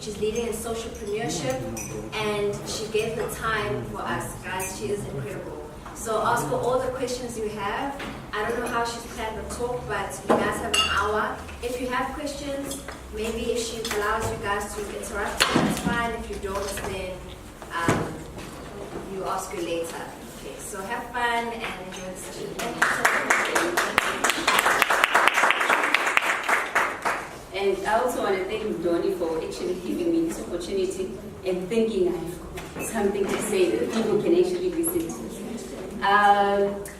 She's leading in socialpreneurship, and she gave the time for us, guys. She is incredible. So ask her all the questions you have. I don't know how she's planned the talk, but you guys have an hour. If you have questions, maybe if she allows you guys to interrupt, that's fine. If you don't, then you ask her later. Okay, so have fun and enjoy the session. Thank you so much. And I also want to thank Donnie for actually giving me this opportunity and thinking I have something to say that people can actually listen to.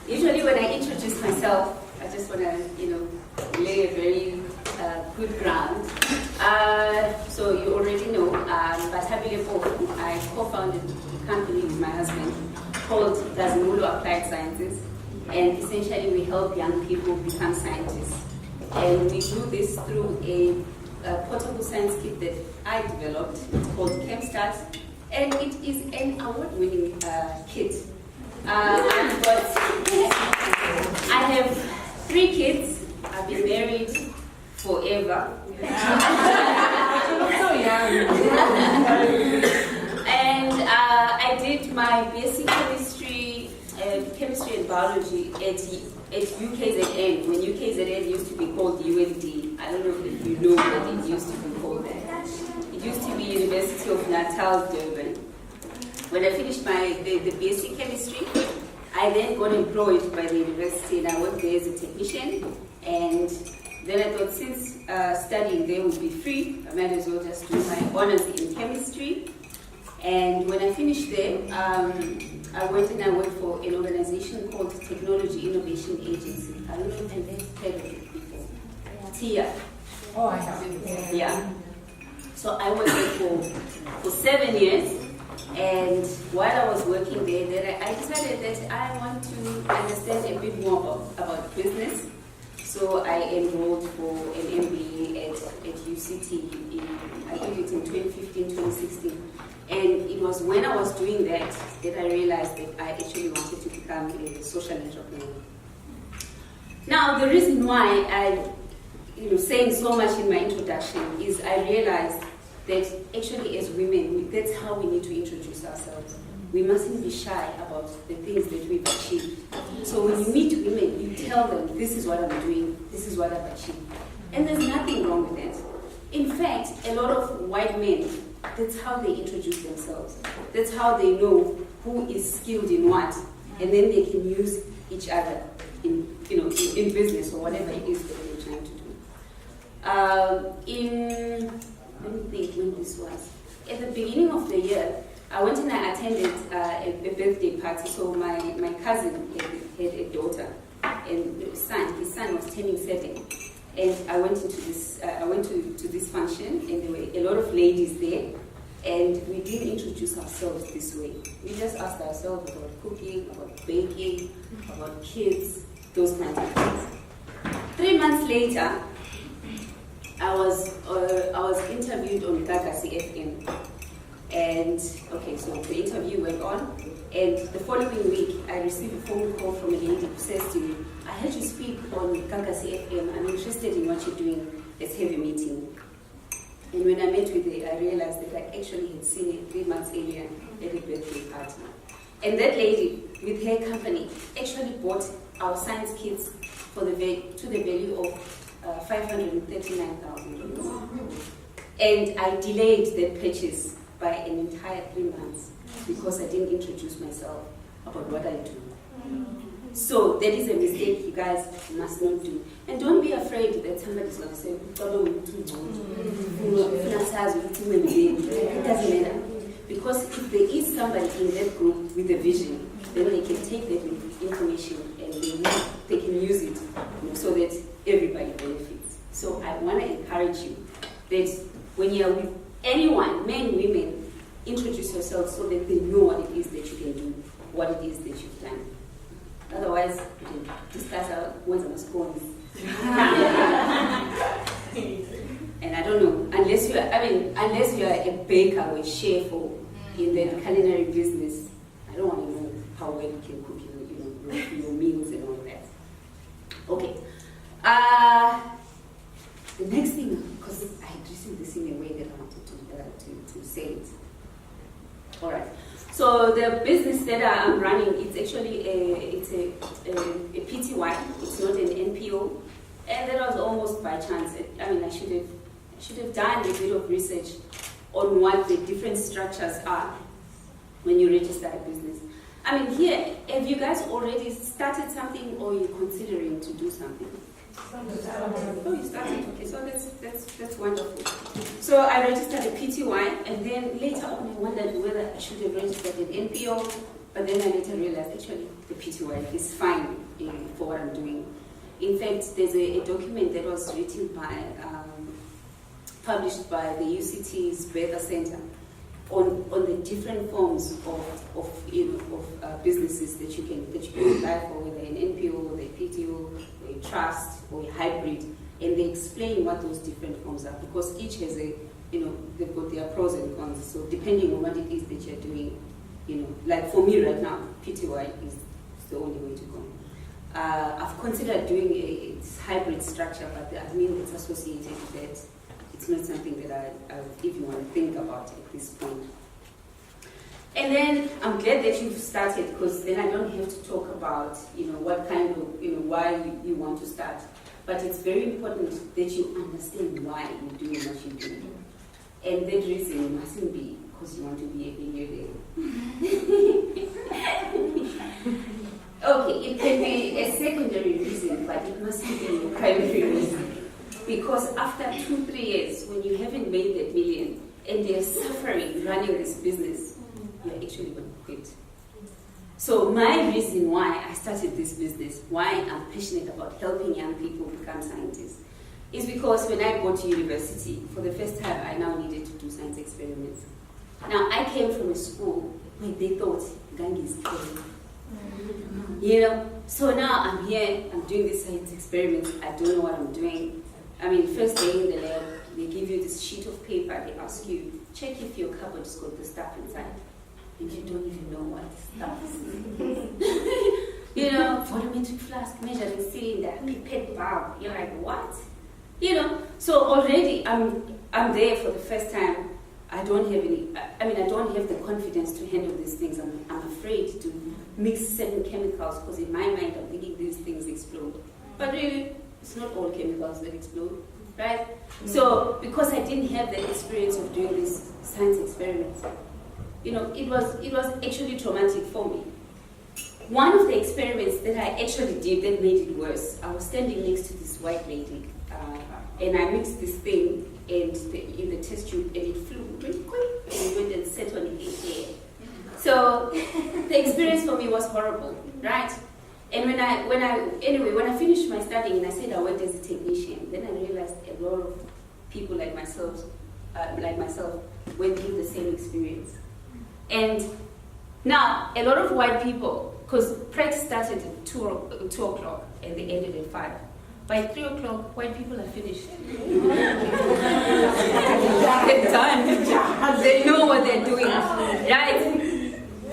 Usually when I introduce myself, I just want to, lay a very good ground. So you already know, but I co-founded a company with my husband called Dazimulu Applied Sciences, and essentially we help young people become scientists. And we do this through a portable science kit that I developed. It's called ChemStart, and it is an award-winning kit. I have 3 kids. I've been married forever. And I did my BSc chemistry and biology at UKZN, when UKZN used to be called UND. I don't know if you know what it used to be called that. It used to be University of Natal, Durban. When I finished the BSc chemistry, I then got employed by the university, and I worked there as a technician. And then I thought, since studying there would be free, I might as well just do my honors in chemistry. And when I finished there, I went and I worked for an organization called Technology Innovation Agency. I don't know if you've heard of it before. TIA. Oh, I have. Yeah. So I worked there for 7 years. And while I was working there, I decided that I want to understand a bit more about business. So I enrolled for an MBA at UCT. I did it in 2015, 2016. And it was when I was doing that I realized that I actually wanted to become a social entrepreneur. Now, the reason why I, saying so much in my introduction is I realized that actually as women, that's how we need to introduce ourselves. We mustn't be shy about the things that we've achieved. So when you meet women, you tell them, this is what I'm doing, this is what I've achieved. And there's nothing wrong with that. In fact, a lot of white men, that's how they introduce themselves. That's how they know who is skilled in what, and then they can use each other in business or whatever it is that they're trying to do. Let me think when this was. At the beginning of the year, I went and I attended a birthday party. So my cousin had a daughter, and his son was turning 7. And I went to this function, and there were a lot of ladies there, and we didn't introduce ourselves this way. We just asked ourselves about cooking, about baking, about kids, those kinds of things. 3 months later, I was interviewed on Gagasi FM, and so the interview went on, and the following week I received a phone call from a lady who says to me, I heard you speak on Gagasi FM, I'm interested in what you're doing, let's have a meeting. And when I met with her, I realized that I actually had seen her 3 months earlier at a birthday party. And that lady, with her company, actually bought our science kits to the value of 539,000 euros. And I delayed that purchase by an entire 3 months because I didn't introduce myself about what I do. So that is a mistake you guys must not do. And don't be afraid that somebody's going to say, it doesn't matter. Because if there is somebody in that group with a vision, then they can take that information and they can use it so that everybody benefits. So I want to encourage you that when you're with anyone, men, women, introduce yourself so that they know what it is that you can do, what it is that you've done. Otherwise, you can discuss when's my scones. And I don't know, unless you are a baker or a chef or in the culinary business, I don't want to know how well you can cook your meals and all that. Okay. The next thing, because I had received this in a way that I wanted to do to say it. All right. So the business that I'm running, it's actually a PTY. It's not an NPO, and that was almost by chance. I mean, I should have done a bit of research on what the different structures are when you register a business. I mean, here, have you guys already started something, or you're considering to do something? Oh, you started. Okay, so that's wonderful. So I registered a PTY, and then later on I wondered whether I should have registered an NPO, but then I later realized actually the PTY is fine for what I'm doing. In fact, there's a document that was written by, published by the UCT's Weather Center on the different forms of businesses that you can apply for, whether an NPO, or a PTO, or a trust, or a hybrid, and they explain what those different forms are, because each has they've got their pros and cons. So depending on what it is that you're doing, like for me right now, PTY is the only way to go. I've considered doing a hybrid structure, but the admin that's associated with that, it's not something that I even want to think about at this point. And then I'm glad that you've started, because then I don't have to talk about what kind of why you want to start. But it's very important that you understand why you're doing what you're doing. And that reason mustn't be because you want to be a millionaire. Okay, it can be a secondary reason, but it mustn't be a primary reason. Because after 2-3 years, when you haven't made that million and they're suffering running this business, you're actually going to quit. So my reason why I started this business, why I'm passionate about helping young people become scientists, is because when I go to university, for the first time, I now needed to do science experiments. Now, I came from a school where they thought Gangi is crazy. So now I'm here, I'm doing these science experiments, I don't know what I'm doing. I mean, first day in the lab, they give you this sheet of paper, they ask you, check if your cupboard's got the stuff inside. And you don't even know what stuff is. Volumetric flask, measuring cylinder, pipette valve. You're like, what? So already I'm there for the first time. I don't have the confidence to handle these things. I'm afraid to mix certain chemicals, because in my mind I'm thinking these things explode. But really, it's not all chemicals that explode, right? Mm-hmm. So because I didn't have the experience of doing these science experiments, it was actually traumatic for me. One of the experiments that I actually did that made it worse, I was standing next to this white lady, and I mixed this thing in the test tube, and it flew really quick, and it went and sat on the air. So the experience for me was horrible, right? And when I finished my studying and I said I worked as a technician, then I realized a lot of people like myself went through the same experience. And now a lot of white people, because practice started at 2 o'clock and they ended at 5. By 3 o'clock, white people are finished. They're done. They know what they're doing, right?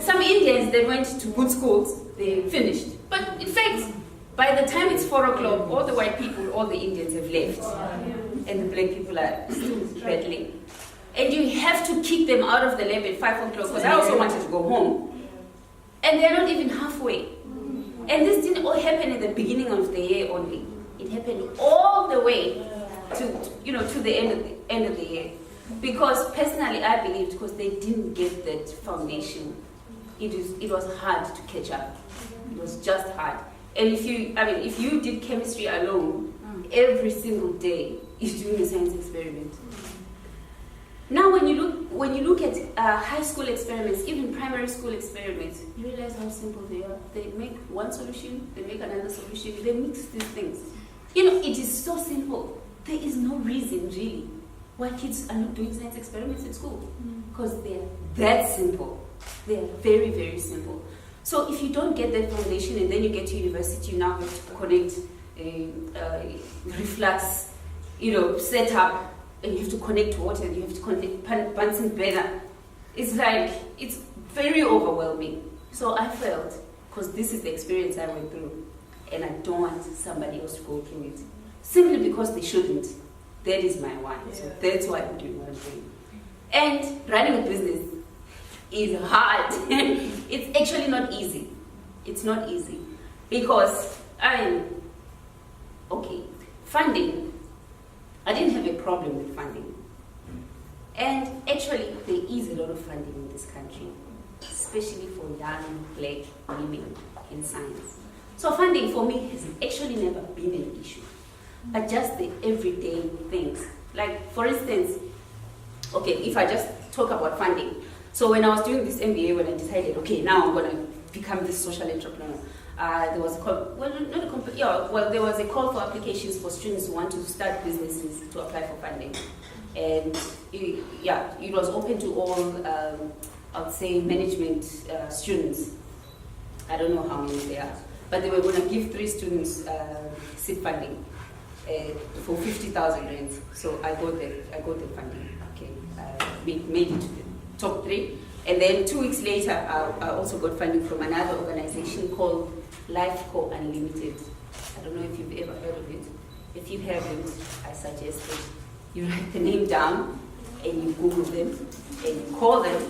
Some Indians, they went to good schools, they finished. But in fact, by the time it's 4 o'clock, all the white people, all the Indians have left. And the black people are still battling. And you have to kick them out of the lab at 5 o'clock, because I also wanted to go home. And they're not even halfway. And this didn't all happen at the beginning of the year only. It happened all the way to the end of the year. Because personally, I believed, because they didn't get that foundation, it was hard to catch up. It was just hard. And if you did chemistry alone, every single day you're doing a science experiment. Now, when you look at high school experiments, even primary school experiments, you realize how simple they are. They make one solution, they make another solution, they mix these things. It is so simple. There is no reason, really, why kids are not doing science experiments at school. Because they're that simple. They're very, very simple. So if you don't get that foundation and then you get to university, you now have to connect reflux, setup, and you have to connect water, you have to connect Bunsen burner. It's very overwhelming. So I felt, because this is the experience I went through, and I don't want somebody else to go through it. Simply because they shouldn't. That is my why. So that's why I'm doing what I'm doing. And running a business is hard. It's actually not easy. It's not easy. Because, funding, I didn't have a problem with funding. And actually, there is a lot of funding in this country, especially for young black women in science. So funding for me has actually never been an issue, but just the everyday things. Like, for instance, if I just talk about funding. So when I was doing this MBA, when I decided, now I'm going to become this social entrepreneur, there was a call, there was a call for applications for students who want to start businesses to apply for funding. And it was open to all, I would say, management students. I don't know how many there are, but they were going to give 3 students seed funding for 50,000 rands. So I got the funding. We made it to the top 3. And then 2 weeks later, I also got funding from another organization called Lifeco Unlimited. I don't know if you've ever heard of it. If you haven't, I suggest that you write the name down and you Google them and you call them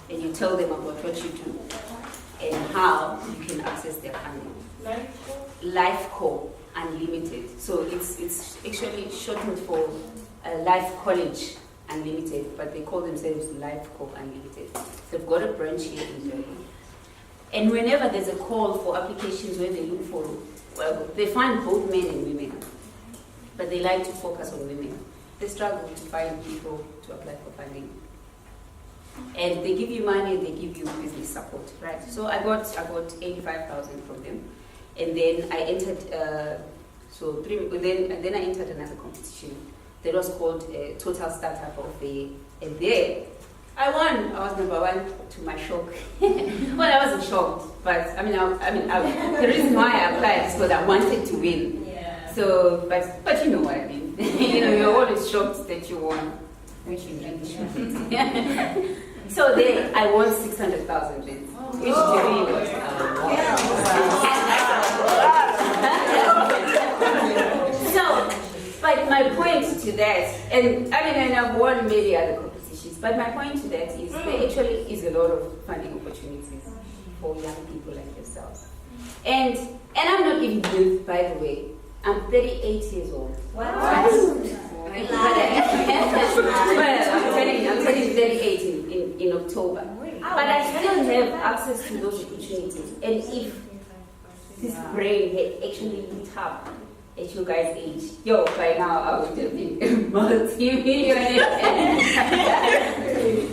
and you tell them about what you do and how you can access their funding. Lifeco Unlimited. So it's actually shortened for Life College Unlimited, but they call themselves Lifeco Unlimited. They've got a branch here in Durban. And whenever there's a call for applications where they look for, they find both men and women, but they like to focus on women. They struggle to find people to apply for funding. And they give you money, they give you business support, right? So I got 85,000 from them. And then I entered, then I entered another competition that was called Total Startup of the Year. And there, I won. I was number 1 to my shock. Well, I wasn't shocked, but the reason why I applied is because I wanted to win. Yeah. So, but you know what I mean. You're always shocked that you won, which you really shouldn't. So there, I won 600,000 rands, which to me was But my point to that, and I've won many other competitions, but my point to that is there actually is a lot of funding opportunities for young people like yourself. And I'm not even youth, by the way. I'm 38 years old. Wow. Well, I'm turning 38 in October. But I still have access to those opportunities. And if this brain had actually lit up at your guys' age, by now I would have been multi-millionaire.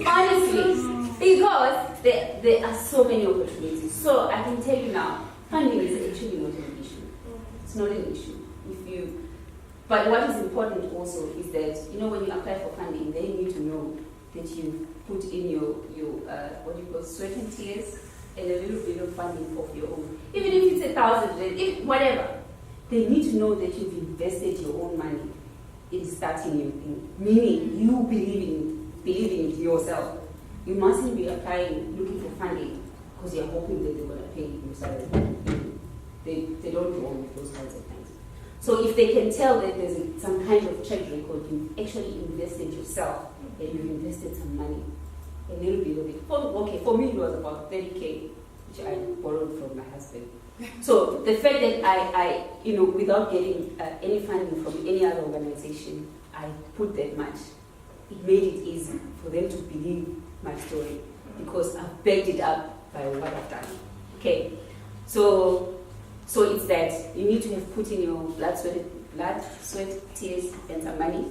Honestly, because there are so many opportunities. So I can tell you now, funding is actually not an issue. It's not an issue. But what is important also is that, when you apply for funding, they need to know that you put in your what you call sweat and tears and a little bit of funding of your own. Even if it's 1,000, whatever. They need to know that you've invested your own money in starting your thing. Meaning, you believing it yourself. You mustn't be applying, looking for funding, because you're hoping that they're going to pay you salary. They don't go on with those kinds of things. So if they can tell that there's some kind of track record, you've actually invested yourself and you've invested some money, a little bit of it. For me it was about 30K, which I borrowed from my husband. So the fact that I without getting any funding from any other organization, I put that much, it made it easy for them to believe my story because I've backed it up by what I've done. Okay, so it's that you need to have put in your blood, sweat, tears, and some money.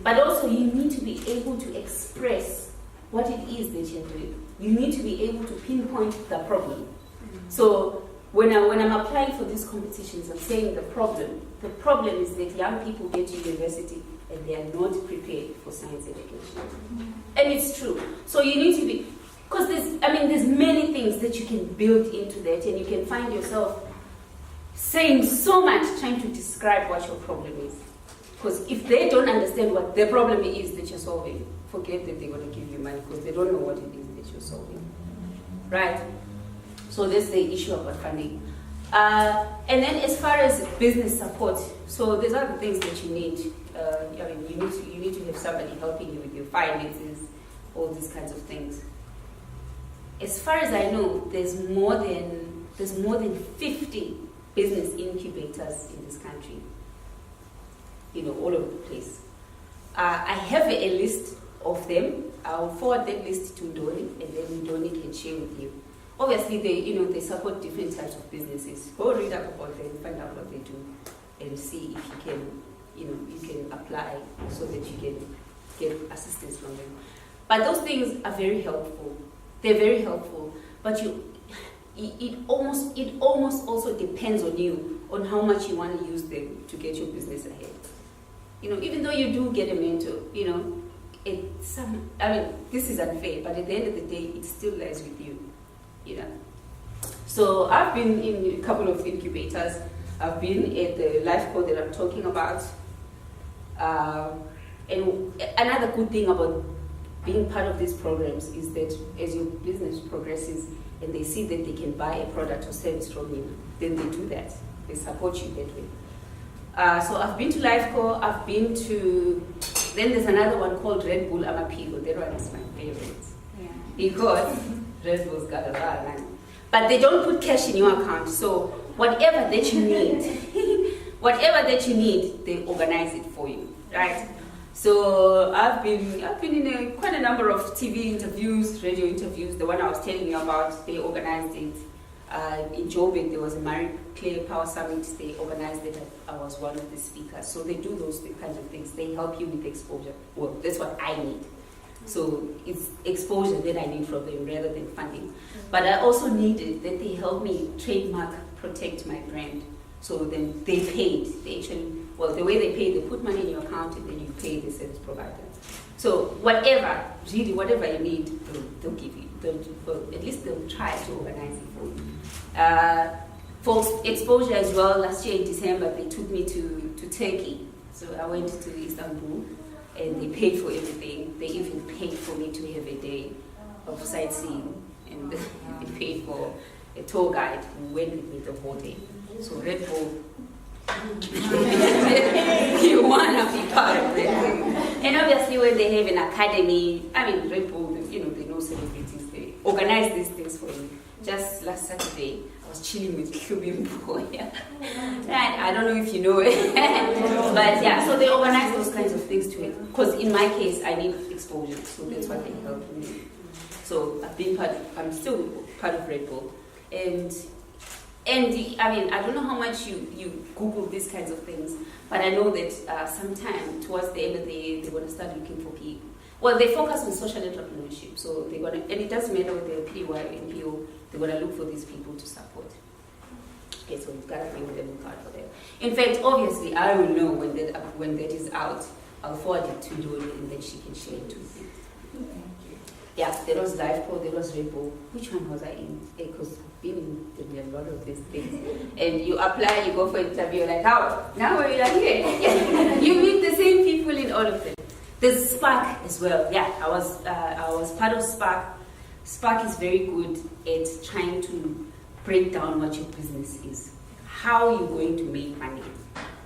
But also you need to be able to express what it is that you're doing. You need to be able to pinpoint the problem. So when I'm applying for these competitions, I'm saying the problem is that young people get to university and they are not prepared for science education. And it's true. So you need to be, because there's many things that you can build into that, and you can find yourself saying so much trying to describe what your problem is. Because if they don't understand what their problem is that you're solving, forget that they're going to give you money because they don't know what it is that you're solving. Right? So that's the issue about funding. And then as far as business support, so there's other things that you need. You need to have somebody helping you with your finances. all these kinds of things. As far as I know, there's more than 50 business incubators in this country, all over the place. I have a list of them. I'll forward that list to Ndoni, and then Ndoni can share with you. Obviously, they support different types of businesses. Go read up about them, find out what they do, and see if you can apply so that you can get assistance from them. But those things are very helpful. They're very helpful, but it almost also depends on you, on how much you want to use them to get your business ahead. Even though you do get a mentor, this is unfair, but at the end of the day, it still lies with you. So I've been in a couple of incubators. I've been at the life code that I'm talking about. And another good thing about being part of these programs is that as your business progresses and they see that they can buy a product or service from you, then they do that. They support you that way. So I've been to LifeCo, I've been to, then there's another one called Red Bull Amaphiko. That one is my favorite. Yeah. Because Red Bull's got a lot of money. But they don't put cash in your account, so whatever that you need, they organize it for you, right? So I've been in quite a number of TV interviews, radio interviews. The one I was telling you about, they organized it. In Joburg, there was a Marie Claire Power Summit. They organized it. I was one of the speakers. So they do those kinds of things. They help you with exposure. Well, that's what I need. So it's exposure that I need from them rather than funding. But I also needed that they help me trademark, protect my brand. So then they paid. They actually, the way they pay, they put money in your account and then you pay the service provider. So whatever you need, they'll give you. At least they'll try to organize it for you. For exposure as well, last year in December, they took me to Turkey. So I went to Istanbul and they paid for everything. They even paid for me to have a day of sightseeing, and they paid for a tour guide who went with me the whole day. So Red Bull, you want to be part of Red Bull. And obviously when they have an academy, Red Bull, they know celebrities, they organize these things for you. Just last Saturday, I was chilling with Kubimbo. Yeah. I don't know if you know it. But yeah, so they organize those kinds of things to it. Because in my case, I need exposure, so that's what they help me. So I'm still part of Red Bull. And I don't know how much you Google these kinds of things, but I know that sometime towards the end of the year, they're going to start looking for people. Well, they focus on social entrepreneurship, so they're going to, and it doesn't matter whether they're PY or NPO, they're going to look for these people to support. Okay, so you've got to bring them card for them. In fact, obviously, I will know when that is out. I'll forward it to Dori, and then she can share it with you. Yeah, there was LifePro, there was Red Bull. Which one was I in? Because I've been in a lot of these things. And you apply, you go for interview, you're like, how? Now we're like here. You meet the same people in all of them. There's Spark as well. Yeah, I was part of Spark. Spark is very good at trying to break down what your business is. How you're going to make money.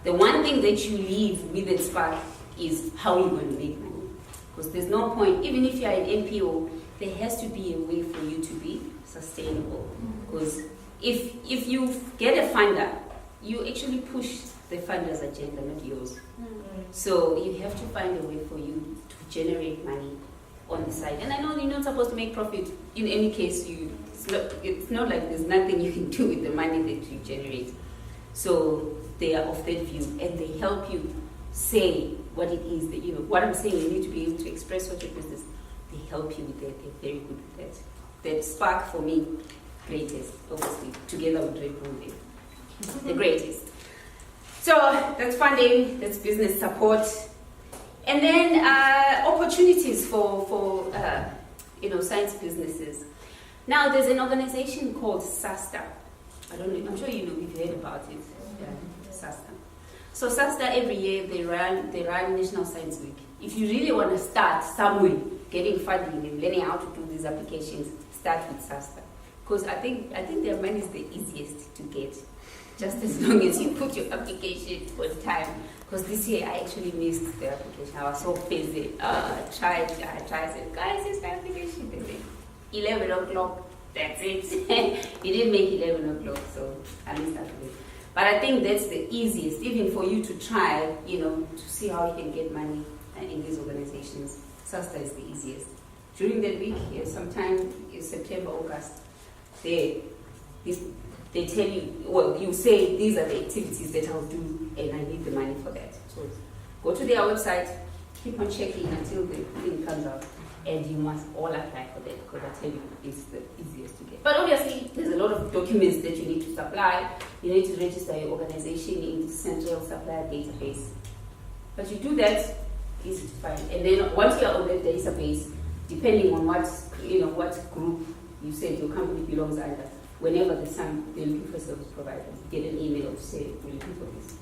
The one thing that you leave with at Spark is how you're going to make money. Because there's no point, even if you're an NPO, there has to be a way for you to be sustainable. Because if you get a funder, you actually push the funder's agenda, not yours. So you have to find a way for you to generate money on the side. And I know you're not supposed to make profit. In any case, it's not like there's nothing you can do with the money that you generate. So they are of that view, and they help you say what it is that, what I'm saying, you need to be able to express what your business. They help you with that. They're very good with that. That Spark for me, greatest, obviously, together with Red Bull, the greatest. So that's funding, that's business support, and then opportunities for science businesses. Now there's an organization called SASTA. I don't know. I'm sure you've heard about it. SASTA. So SASTA every year they run National Science Week. If you really want to start somewhere, getting funding and learning how to do these applications, start with SASTA, because I think their money is the easiest to get. just as long as you put your application on time. Because this year I actually missed the application. I was so busy. I tried, I said, guys, it's my application. They said, 11 o'clock, that's it. You didn't make 11 o'clock, so I missed that way. But I think that's the easiest, even for you to try, to see how you can get money in these organizations. SASTA is the easiest. During that week, sometime in September, August, they tell you, well, you say these are the activities that I'll do and I need the money for that. So go to their website, keep on checking until the thing comes out, and you must all apply for that because I tell you it's the easiest to get. But obviously, there's a lot of documents that you need to supply. You need to register your organization in the Central Supplier Database. But you do that, easy to find. And then once you're on that database, depending on what group you said your company belongs under, whenever they're looking for service providers, you get an email to say, we're looking for this.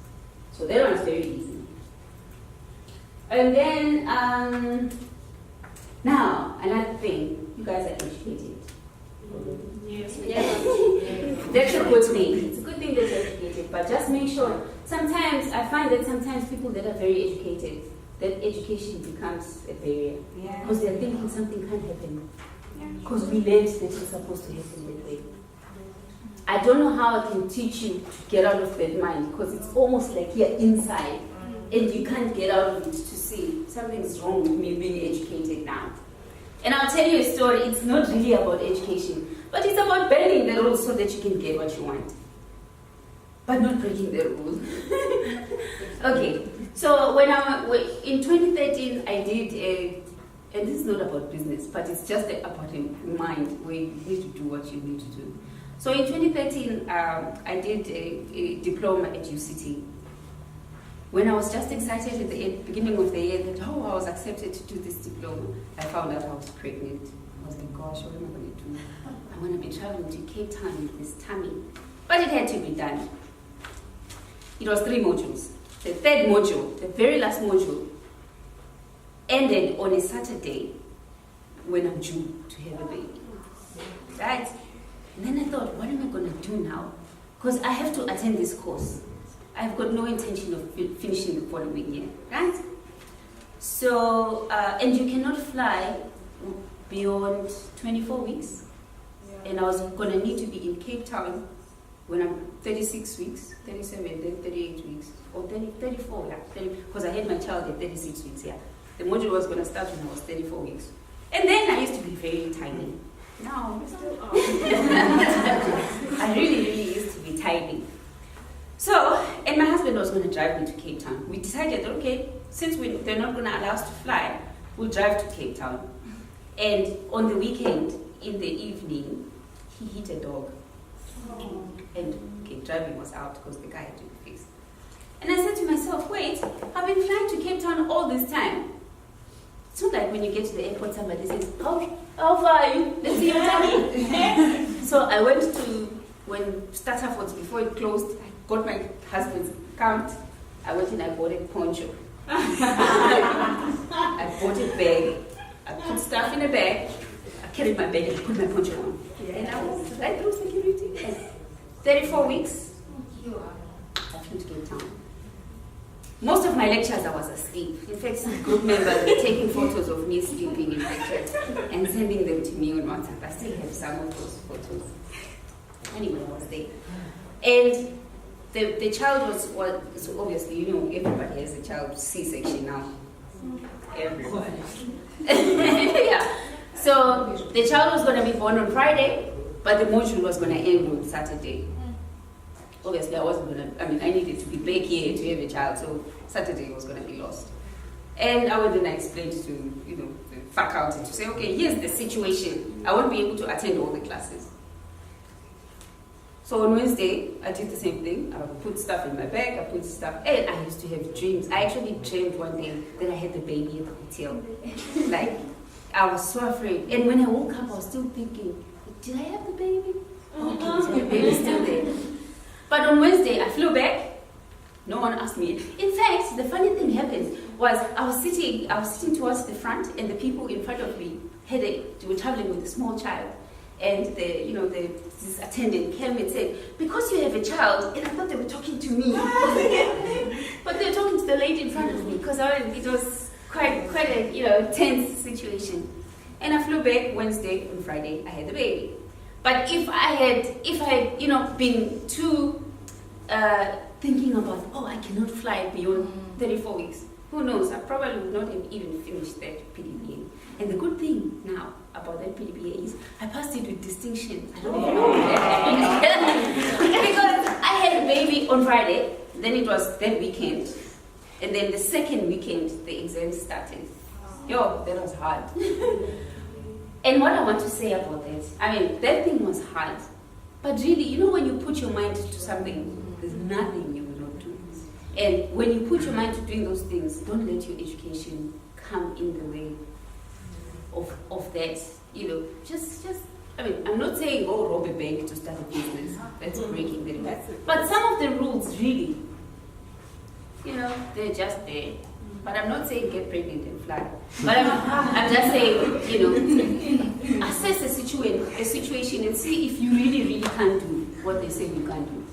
So that one's very easy. And then, now, another thing, you guys are educated. Yes. That's a good thing. It's a good thing that you're educated, but just make sure. Sometimes, I find that sometimes people that are very educated, that education becomes a barrier. Because they're thinking something can't happen. Because we learned that it's supposed to happen that way. I don't know how I can teach you to get out of that mind, because it's almost like you're inside and you can't get out of it to see something's wrong with me being educated now. And I'll tell you a story. It's not really about education, but it's about bending the rules so that you can get what you want, but not breaking the rules. Okay, so in 2013, I did and this is not about business, but it's just about a mind where you need to do what you need to do. So in 2013, I did a diploma at UCT. When I was just excited at the beginning of the year that, I was accepted to do this diploma, I found out I was pregnant. I was like, gosh, what am I going to do? I'm going to be traveling to Cape Town with this tummy. But it had to be done. It was 3 modules. The third module, the very last module, ended on a Saturday when I'm due to have a baby. Right? And then I thought, what am I going to do now? Because I have to attend this course. I've got no intention of finishing the following year, right? So, and you cannot fly beyond 24 weeks. And I was going to need to be in Cape Town when I'm 36 weeks, 37, then 38 weeks, or 34, because I had my child at 36 weeks, The module was going to start when I was 34 weeks. And then I used to be very tiny. Now, I still are. I really used to be tiny. So, and my husband was going to drive me to Cape Town. We decided, okay, since they're not going to allow us to fly, we'll drive to Cape Town. And on the weekend, in the evening, he hit a dog. And driving was out because the guy had to be fixed. And I said to myself, wait, I've been flying to Cape Town all this time. It's not like when you get to the airport, somebody says, how far are you? Let's see your tummy. So I went to, when Starterfords, before it closed, I got my husband's account. I went and I bought a poncho. I bought a bag. I put stuff in a bag. I carried my bag and put my poncho on. And I was right through security. And 34 weeks, I flew to Cape Town. Most of my lectures, I was asleep. In fact, some group members were taking photos of me sleeping in lectures and sending them to me on WhatsApp. I still have some of those photos. Anyway, I was there. And the child was so obviously, everybody has a child C-section now. Everyone. Yeah. So the child was going to be born on Friday, but the module was going to end on Saturday. Obviously, I needed to be back here to have a child, so Saturday was going to be lost. And I went and I explained to, the faculty to say, okay, here's the situation. I won't be able to attend all the classes. So on Wednesday, I did the same thing. I put stuff in my bag, and I used to have dreams. I actually dreamed one day that I had the baby at the hotel. I was so afraid. And when I woke up, I was still thinking, did I have the baby? Okay, the baby's still there. But on Wednesday, I flew back. No one asked me. In fact, the funny thing happened was I was sitting towards the front, and the people in front of me they were traveling with a small child. And this attendant came and said, because you have a child, and I thought they were talking to me. But they were talking to the lady in front of me, because it was quite a tense situation. And I flew back Wednesday and Friday, I had the baby. But if I had been too thinking about, I cannot fly beyond 34 weeks, who knows, I probably would not have even finished that PDBA. And the good thing now about that PDBA is I passed it with distinction. I don't even know what that means. Because I had a baby on Friday, then it was that weekend, and then the second weekend the exam started. That was hard. And what I want to say about that, that thing was hard. But really, when you put your mind to something, there's nothing you will not do. And when you put your mind to doing those things, don't let your education come in the way of that. I'm not saying go rob a bank to start a business. That's breaking the rules. But some of the rules really, they're just there. But I'm not saying get pregnant and fly. But I'm just saying, assess a situation and see if you really, really can't do what they say you can't do.